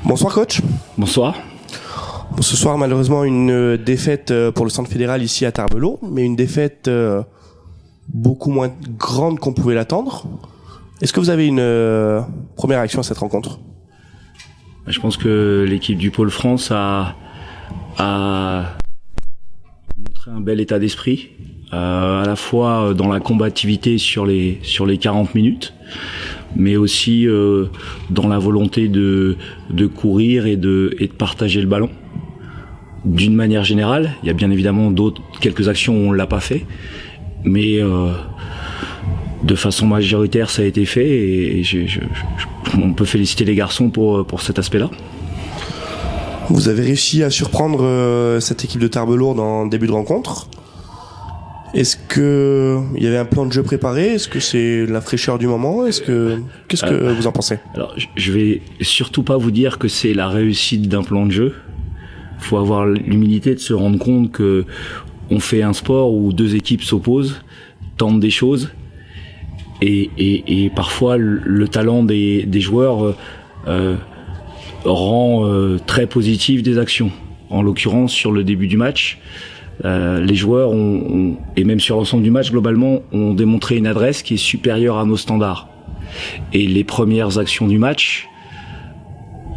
Bonsoir coach. Bonsoir. Ce soir malheureusement une défaite pour le centre fédéral ici à Tarbes-Lourdes, mais une défaite beaucoup moins grande qu'on pouvait l'attendre. Est-ce que vous avez une première réaction à cette rencontre ? Je pense que l'équipe du Pôle France a montré un bel état d'esprit, à la fois dans la combativité sur les 40 minutes, mais aussi dans la volonté de courir et de partager le ballon. D'une manière générale, il y a bien évidemment quelques actions où on l'a pas fait, mais de façon majoritaire ça a été fait et on peut féliciter les garçons pour cet aspect-là. Vous avez réussi à surprendre cette équipe de Tarbes-Lourdes en début de rencontre. Est-ce que il y avait un plan de jeu préparé ? Est-ce que c'est la fraîcheur du moment ? Qu'est-ce que vous en pensez ? Alors, je vais surtout pas vous dire que c'est la réussite d'un plan de jeu. Il faut avoir l'humilité de se rendre compte que on fait un sport où deux équipes s'opposent, tentent des choses, et parfois le talent des joueurs rend très positif des actions. En l'occurrence, sur le début du match, les joueurs et même sur l'ensemble du match globalement, ont démontré une adresse qui est supérieure à nos standards. Et les premières actions du match,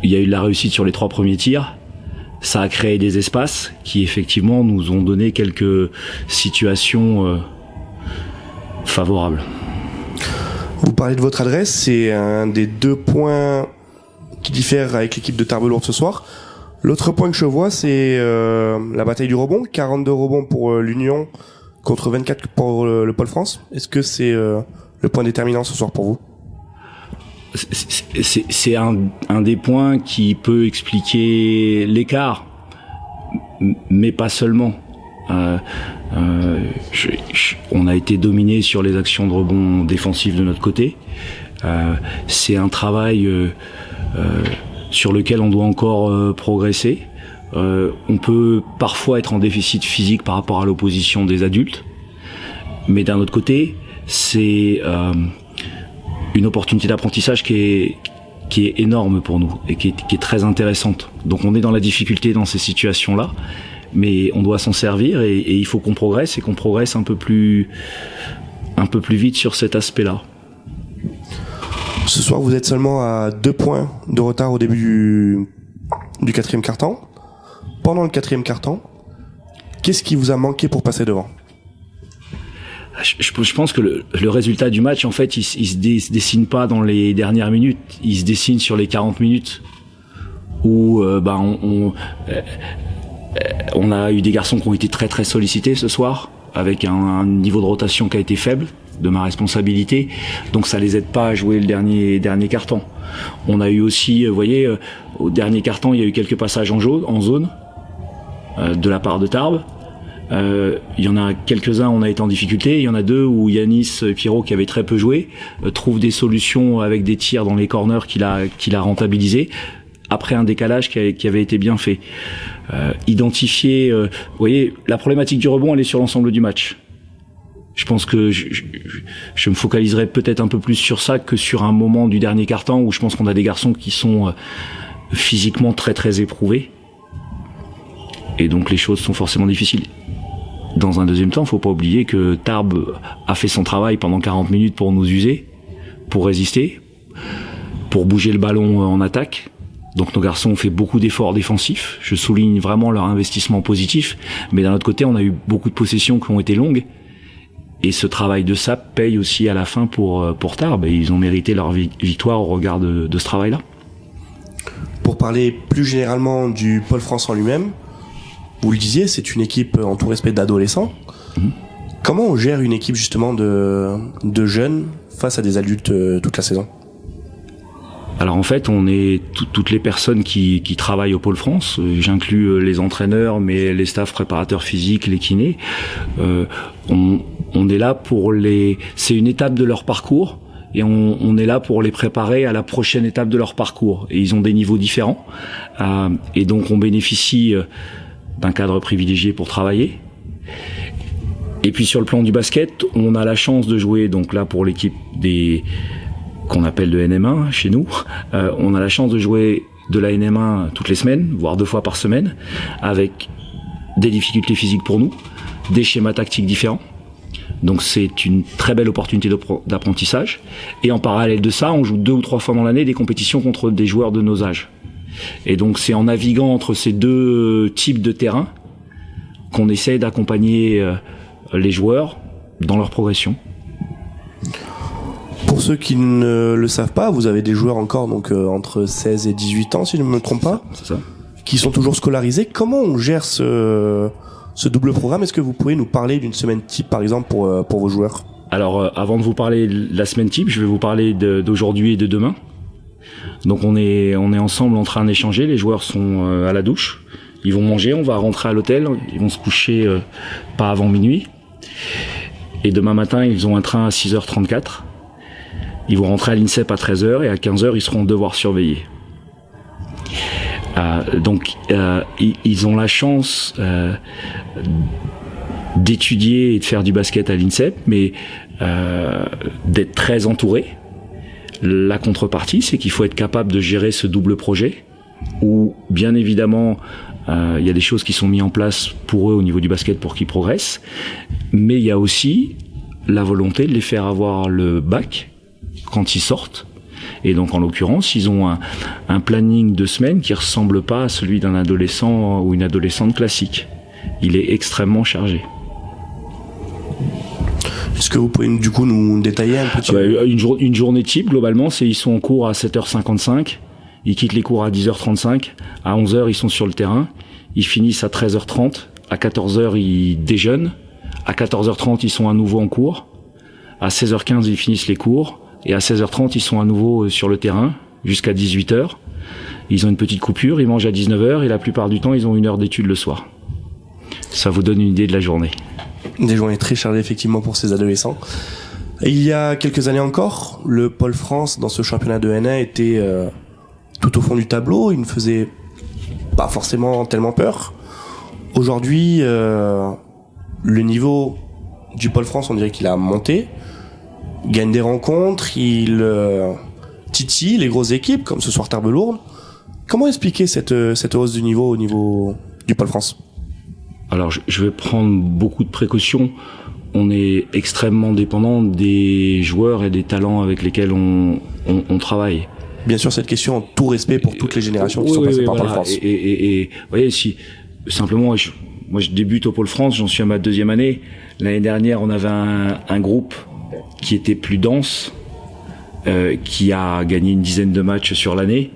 il y a eu de la réussite sur les 3 premiers tirs. Ça a créé des espaces qui effectivement nous ont donné quelques situations favorables. Vous parlez de votre adresse, c'est un des 2 points qui diffèrent avec l'équipe de Tarbes-Lourdes ce soir. L'autre point que je vois, c'est la bataille du rebond, 42 rebonds pour l'Union contre 24 pour le Pôle France. Est-ce que c'est le point déterminant ce soir pour vous ? C'est un des points qui peut expliquer l'écart, mais pas seulement. On a été dominé sur les actions de rebond défensives de notre côté. C'est un travail sur lequel on doit encore progresser. On peut parfois être en déficit physique par rapport à l'opposition des adultes, mais d'un autre côté, c'est une opportunité d'apprentissage qui est énorme pour nous et qui est très intéressante. Donc on est dans la difficulté dans ces situations-là, mais on doit s'en servir et il faut qu'on progresse et qu'on progresse un peu plus vite sur cet aspect-là. Ce soir, vous êtes seulement à 2 points de retard au début du 4e quart-temps. Pendant le 4e quart-temps, qu'est-ce qui vous a manqué pour passer devant ? Je pense que le résultat du match, en fait, il se dessine pas dans les dernières minutes, il se dessine sur les 40 minutes où on a eu des garçons qui ont été très très sollicités ce soir, avec un niveau de rotation qui a été faible, de ma responsabilité, donc ça les aide pas à jouer le dernier quart-temps. On a eu aussi, vous voyez, au dernier quart-temps, il y a eu quelques passages en zone de la part de Tarbes. Il y en a quelques-uns, on a été en difficulté. Il y en a 2 où Yanis Pierrot, qui avait très peu joué, trouve des solutions avec des tirs dans les corners qu'il a rentabilisé après un décalage qui avait été bien fait. Identifier, vous voyez, la problématique du rebond, elle est sur l'ensemble du match. Je pense que je me focaliserai peut-être un peu plus sur ça que sur un moment du dernier quart-temps où je pense qu'on a des garçons qui sont physiquement très très éprouvés. Et donc les choses sont forcément difficiles. Dans un deuxième temps, il ne faut pas oublier que Tarbes a fait son travail pendant 40 minutes pour nous user, pour résister, pour bouger le ballon en attaque. Donc nos garçons ont fait beaucoup d'efforts défensifs. Je souligne vraiment leur investissement positif. Mais d'un autre côté, on a eu beaucoup de possessions qui ont été longues. Et ce travail de SAP paye aussi à la fin pour Tarbes. Et ils ont mérité leur victoire au regard de ce travail-là. Pour parler plus généralement du Pôle France en lui-même, vous le disiez, c'est une équipe en tout respect d'adolescents. Comment on gère une équipe justement de jeunes face à des adultes toute la saison ? Alors en fait, on est toutes les personnes qui travaillent au Pôle France. J'inclus les entraîneurs, mais les staffs préparateurs physiques, les kinés. On est là c'est une étape de leur parcours. Et on est là pour les préparer à la prochaine étape de leur parcours. Et ils ont des niveaux différents. Et donc on bénéficie d'un cadre privilégié pour travailler. Et puis sur le plan du basket, on a la chance de jouer, donc là pour l'équipe qu'on appelle de NM1 chez nous, on a la chance de jouer de la NM1 toutes les semaines, voire 2 fois par semaine, avec des difficultés physiques pour nous, des schémas tactiques différents. Donc c'est une très belle opportunité d'apprentissage. Et en parallèle de ça, on joue 2 ou 3 fois dans l'année des compétitions contre des joueurs de nos âges. Et donc c'est en naviguant entre ces 2 types de terrain qu'on essaie d'accompagner les joueurs dans leur progression. Pour ceux qui ne le savent pas, vous avez des joueurs encore donc entre 16 et 18 ans, si je ne me trompe pas, C'est ça. qui sont toujours scolarisés. Comment on gère ce double programme? Est-ce que vous pouvez nous parler d'une semaine type, par exemple, pour vos joueurs? Alors, avant de vous parler de la semaine type, je vais vous parler d'aujourd'hui et de demain. Donc, on est ensemble en train d'échanger. Les joueurs sont à la douche. Ils vont manger, on va rentrer à l'hôtel. Ils vont se coucher pas avant minuit. Et demain matin, ils ont un train à 6h34. Ils vont rentrer à l'INSEP à 13h et à 15h, ils seront en devoir surveillé. Donc, ils ont la chance d'étudier et de faire du basket à l'INSEP, mais d'être très entourés. La contrepartie, c'est qu'il faut être capable de gérer ce double projet, où bien évidemment, il y a des choses qui sont mises en place pour eux au niveau du basket pour qu'ils progressent, mais il y a aussi la volonté de les faire avoir le bac quand ils sortent. Et donc en l'occurrence, ils ont un planning de semaine qui ressemble pas à celui d'un adolescent ou une adolescente classique. Il est extrêmement chargé. Est-ce que vous pouvez du coup nous détailler un petit peu? Une journée type, globalement, c'est ils sont en cours à 7h55, ils quittent les cours à 10h35, à 11h ils sont sur le terrain, ils finissent à 13h30, à 14h ils déjeunent, à 14h30 ils sont à nouveau en cours, à 16h15 ils finissent les cours, et à 16h30 ils sont à nouveau sur le terrain, jusqu'à 18h. Ils ont une petite coupure, ils mangent à 19h, et la plupart du temps ils ont 1 heure d'études le soir. Ça vous donne une idée de la journée. Des journées très chargées effectivement pour ces adolescents. Et il y a quelques années encore, le Pôle France dans ce championnat de N1 était tout au fond du tableau. Il ne faisait pas forcément tellement peur. Aujourd'hui, le niveau du Pôle France, on dirait qu'il a monté. Il gagne des rencontres, il titille les grosses équipes comme ce soir Tarbes-Lourdes. Comment expliquer cette hausse du niveau au niveau du Pôle France? Alors, je vais prendre beaucoup de précautions. On est extrêmement dépendant des joueurs et des talents avec lesquels on travaille. Bien sûr, cette question, en tout respect pour toutes les générations qui sont passées par Pôle France. Et vous voyez, si simplement, moi je débute au Pôle France, j'en suis à ma 2e année. L'année dernière, on avait un groupe qui était plus dense, qui a gagné une dizaine de matchs sur l'année.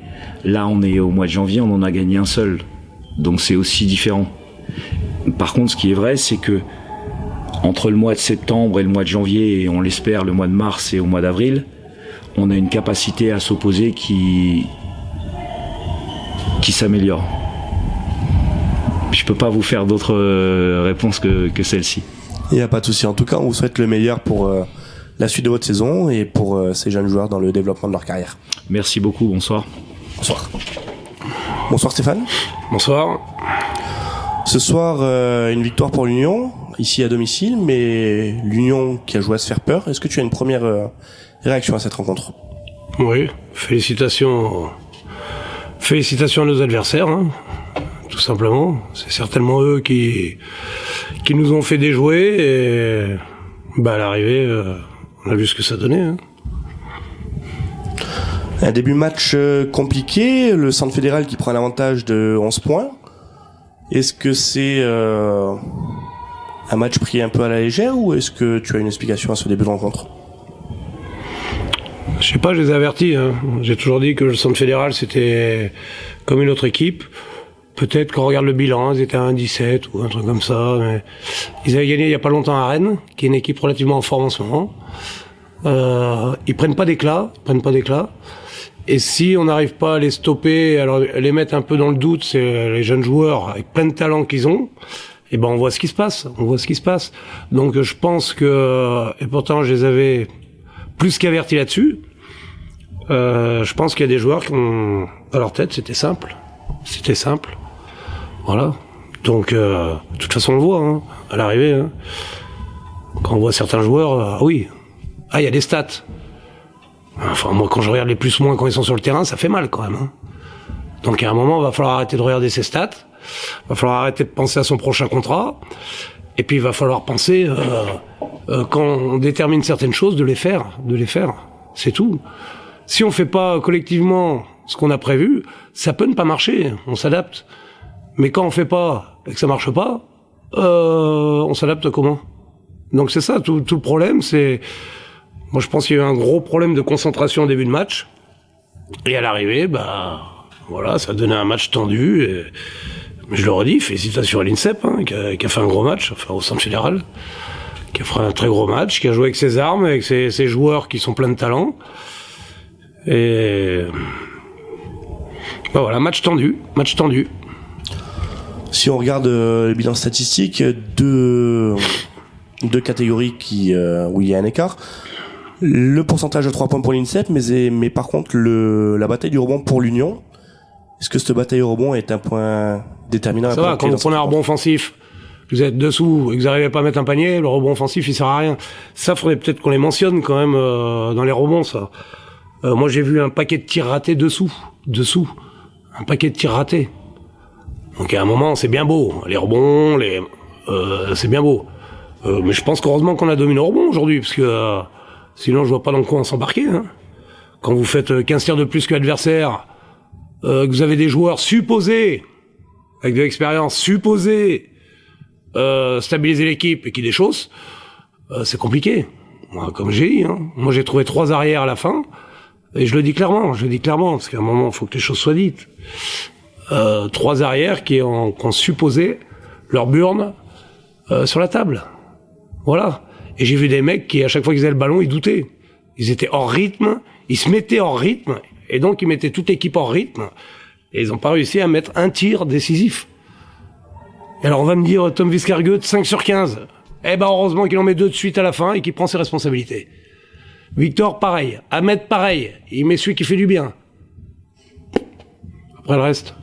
Là, on est au mois de janvier, on en a gagné un seul. Donc c'est aussi différent. Par contre, ce qui est vrai, c'est que entre le mois de septembre et le mois de janvier, et on l'espère le mois de mars et au mois d'avril, on a une capacité à s'opposer qui s'améliore. Je peux pas vous faire d'autres réponses que celle-ci. Il n'y a pas de souci. En tout cas, on vous souhaite le meilleur pour la suite de votre saison et pour ces jeunes joueurs dans le développement de leur carrière. Merci beaucoup, bonsoir. Bonsoir. Bonsoir Stéphane. Bonsoir. Ce soir, une victoire pour l'Union, ici à domicile, mais l'Union qui a joué à se faire peur. Est-ce que tu as une première réaction à cette rencontre? Oui, félicitations à nos adversaires, hein, tout simplement. C'est certainement eux qui nous ont fait déjouer et à l'arrivée, on a vu ce que ça donnait. Hein. Un début de match compliqué, le Centre fédéral qui prend un avantage de 11 points. Est-ce que c'est un match pris un peu à la légère ou est-ce que tu as une explication à ce début de rencontre? Je sais pas, je les ai avertis. Hein. J'ai toujours dit que le Centre fédéral c'était comme une autre équipe. Peut-être qu'on regarde le bilan, ils étaient à 1-17 ou un truc comme ça. Mais ils avaient gagné il y a pas longtemps à Rennes, qui est une équipe relativement en forme en ce moment. Ils prennent pas d'éclat. Et si on n'arrive pas à les stopper, alors les mettre un peu dans le doute, c'est les jeunes joueurs avec plein de talent qu'ils ont, et on voit ce qui se passe. Donc je pense que, et pourtant je les avais plus qu'avertis là-dessus, je pense qu'il y a des joueurs qui ont, dans leur tête, c'était simple. Voilà. Donc, de toute façon on le voit, hein, à l'arrivée, hein. Quand on voit certains joueurs, il y a des stats. Enfin, moi, quand je regarde les plus-moins quand ils sont sur le terrain, ça fait mal, quand même. Hein. Donc à un moment, il va falloir arrêter de regarder ses stats, il va falloir arrêter de penser à son prochain contrat, et puis il va falloir penser, quand on détermine certaines choses, de les faire. C'est tout. Si on fait pas collectivement ce qu'on a prévu, ça peut ne pas marcher, on s'adapte. Mais quand on fait pas et que ça marche pas, on s'adapte comment? Donc c'est ça, tout le problème, c'est... Moi je pense qu'il y a eu un gros problème de concentration au début de match, et à l'arrivée, voilà, ça donnait un match tendu, et... Mais je le redis, félicitations à l'INSEP, qui a fait un gros match, enfin au Centre Fédéral, qui a fait un très gros match, qui a joué avec ses armes, avec ses joueurs qui sont pleins de talent. Et voilà, match tendu. Si on regarde le bilan statistique, deux catégories où il y a un écart. Le pourcentage de 3 points pour l'INSEP, mais par contre la bataille du rebond pour l'Union. Est-ce que cette bataille au rebond est un point déterminant? Ça va, quand vous prenez un rebond offensif, vous êtes dessous et que vous n'arrivez pas à mettre un panier, le rebond offensif il sert à rien. Ça, faudrait peut-être qu'on les mentionne quand même dans les rebonds, ça. Moi j'ai vu un paquet de tirs ratés dessous. Un paquet de tirs ratés. Donc à un moment c'est bien beau, les rebonds, c'est bien beau. Mais je pense qu'heureusement qu'on a dominé au rebond aujourd'hui, parce que sinon je vois pas dans quoi on s'embarquer. Quand vous faites 15 tirs de plus que l'adversaire, que vous avez des joueurs supposés, avec de l'expérience, supposés stabiliser l'équipe et qui déchaussent, c'est compliqué. Moi, comme j'ai dit, moi j'ai trouvé 3 arrières à la fin, et je le dis clairement, parce qu'à un moment il faut que les choses soient dites. 3 arrières qui ont supposé leur burn sur la table. Voilà. Et j'ai vu des mecs qui, à chaque fois qu'ils avaient le ballon, ils doutaient. Ils étaient hors rythme, ils se mettaient hors rythme, et donc ils mettaient toute l'équipe hors rythme, et ils n'ont pas réussi à mettre un tir décisif. Et alors on va me dire, Tom Viscargueux, 5 sur 15. Eh ben heureusement qu'il en met 2 de suite à la fin et qu'il prend ses responsabilités. Victor, pareil. Ahmed, pareil. Il met celui qui fait du bien. Après le reste.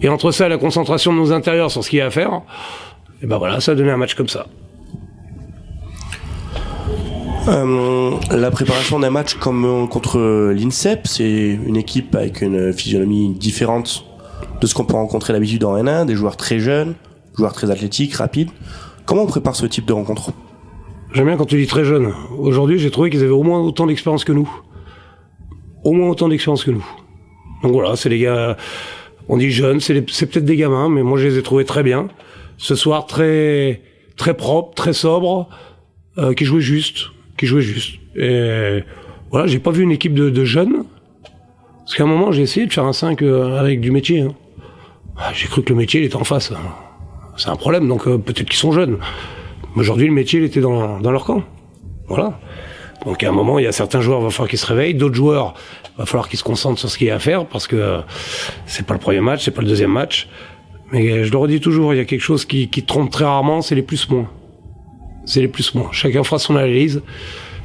Et entre ça et la concentration de nos intérieurs sur ce qu'il y a à faire, et ben voilà, ça a donné un match comme ça. La préparation d'un match comme contre l'INSEP, c'est une équipe avec une physionomie différente de ce qu'on peut rencontrer d'habitude en N1, des joueurs très jeunes, joueurs très athlétiques, rapides. Comment on prépare ce type de rencontre? J'aime bien quand tu dis très jeune. Aujourd'hui, j'ai trouvé qu'ils avaient au moins autant d'expérience que nous. Donc voilà, c'est les gars, on dit jeunes, c'est peut-être des gamins, mais moi je les ai trouvés très bien. Ce soir, très propre, très sobre, qui jouait juste. Et voilà, j'ai pas vu une équipe de jeunes. Parce qu'à un moment, j'ai essayé de faire un 5 avec du métier. J'ai cru que le métier, il était en face. C'est un problème, donc peut-être qu'ils sont jeunes. Mais aujourd'hui, le métier, il était dans leur camp. Voilà. Donc à un moment, il y a certains joueurs, il va falloir qu'ils se réveillent. D'autres joueurs, il va falloir qu'ils se concentrent sur ce qu'il y a à faire, parce que c'est pas le premier match, c'est pas le deuxième match. Mais je le redis toujours, il y a quelque chose qui trompe très rarement, c'est les plus-moins. Chacun fera son analyse,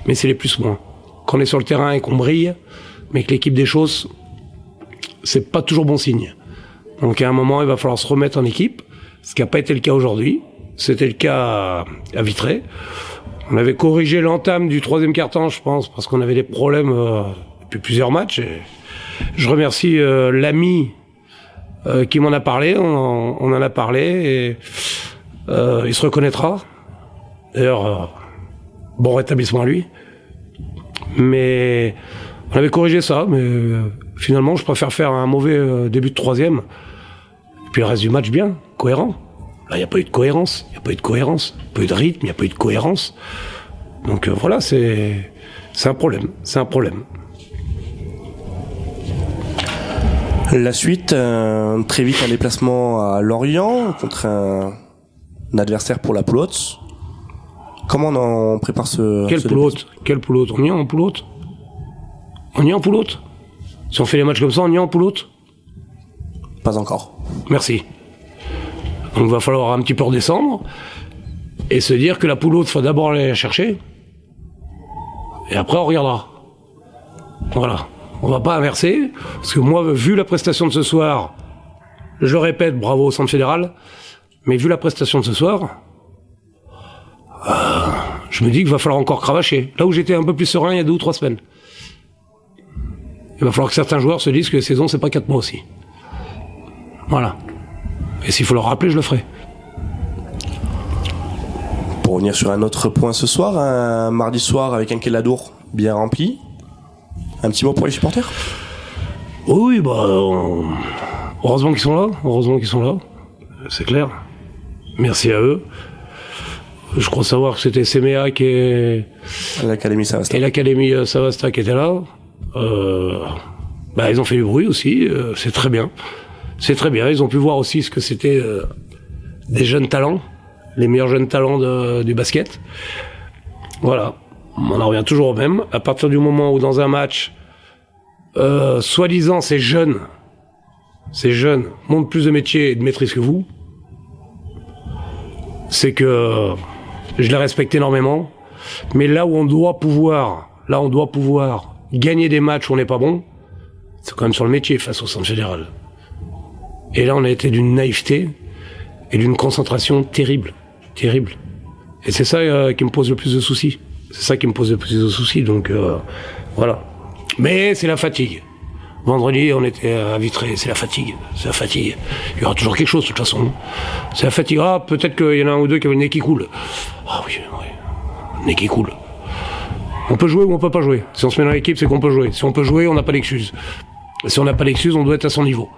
mais c'est les plus-moins. Quand on est sur le terrain et qu'on brille, mais que l'équipe des choses, c'est pas toujours bon signe. Donc à un moment, il va falloir se remettre en équipe, ce qui n'a pas été le cas aujourd'hui. C'était le cas à Vitré. On avait corrigé l'entame du 3e quart-temps, je pense, parce qu'on avait des problèmes depuis plusieurs matchs. Et je remercie l'ami qui m'en a parlé. On en a parlé et il se reconnaîtra. D'ailleurs, bon rétablissement à lui. Mais on avait corrigé ça, mais finalement, je préfère faire un mauvais début de 3e. Et puis le reste du match, bien, cohérent. Là, il n'y a pas eu de cohérence, il n'y a pas eu de rythme, il n'y a pas eu de cohérence. Donc voilà, c'est un problème. La suite, très vite un déplacement à Lorient contre un adversaire pour la poulotte. Comment on prépare ce... Quelle poulotte? On y est en poulotte? Si on fait les matchs comme ça, on y est en poulotte? Pas encore. Merci. Donc il va falloir un petit peu redescendre et se dire que la poulotte, il faut d'abord aller la chercher et après on regardera. Voilà. On va pas inverser, parce que moi, vu la prestation de ce soir, je répète, bravo au Centre Fédéral, mais vu la prestation de ce soir, je me dis qu'il va falloir encore cravacher. Là où j'étais un peu plus serein il y a 2 ou 3 semaines. il va falloir que certains joueurs se disent que la saison, c'est pas 4 mois aussi. Voilà. Et s'il faut leur rappeler, je le ferai. Pour revenir sur un autre point ce soir, un mardi soir avec un Kéladour bien rempli. Un petit mot pour les supporters ? Oui, heureusement qu'ils sont là. C'est clair. Merci à eux. Je crois savoir que c'était Séméac et l'Académie Savasta. Et l'Académie Savasta qui était là. Ils ont fait du bruit aussi. C'est très bien. C'est très bien. Ils ont pu voir aussi ce que c'était des jeunes talents, les meilleurs jeunes talents du basket. Voilà. On en revient toujours au même. À partir du moment où dans un match, soi-disant ces jeunes montrent plus de métier et de maîtrise que vous, c'est que je les respecte énormément. Mais là où on doit pouvoir gagner des matchs où on n'est pas bon, c'est quand même sur le métier face au centre fédéral. Et là, on a été d'une naïveté et d'une concentration terrible. Et c'est ça qui me pose le plus de soucis. Donc, voilà. Mais c'est la fatigue. Vendredi, on était à Vitré, c'est la fatigue. Il y aura toujours quelque chose, de toute façon. C'est la fatigue. Ah, peut-être qu'il y en a un ou deux qui avaient le nez qui coule. Ah oui. Le nez qui coule. On peut jouer ou on peut pas jouer. Si on se met dans l'équipe, c'est qu'on peut jouer. Si on peut jouer, on n'a pas d'excuse. Si on n'a pas d'excuse, on doit être à son niveau.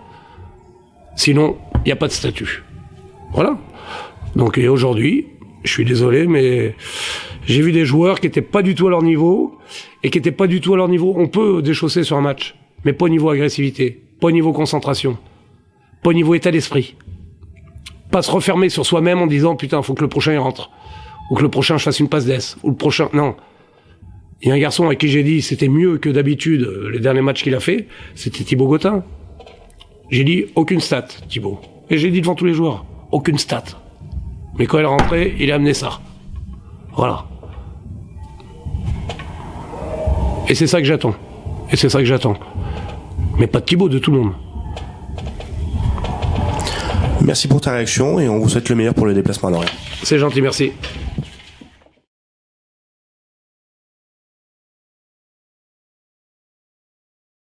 Sinon, il n'y a pas de statut. Voilà. Donc, et aujourd'hui, je suis désolé, mais j'ai vu des joueurs qui étaient pas du tout à leur niveau, on peut déchausser sur un match, mais pas au niveau agressivité, pas au niveau concentration, pas au niveau état d'esprit. Pas se refermer sur soi-même en disant, putain, faut que le prochain y rentre. Ou que le prochain je fasse une passe d'ess. Ou le prochain, non. Il y a un garçon avec qui j'ai dit, c'était mieux que d'habitude, les derniers matchs qu'il a fait, c'était Thibaut Gautin. J'ai dit, aucune stat, Thibaut. Et j'ai dit devant tous les joueurs, aucune stat. Mais quand il est rentré, il a amené ça. Voilà. Et c'est ça que j'attends. Mais pas de Thibaut, de tout le monde. Merci pour ta réaction et on vous souhaite le meilleur pour le déplacement à Lorient. C'est gentil, merci.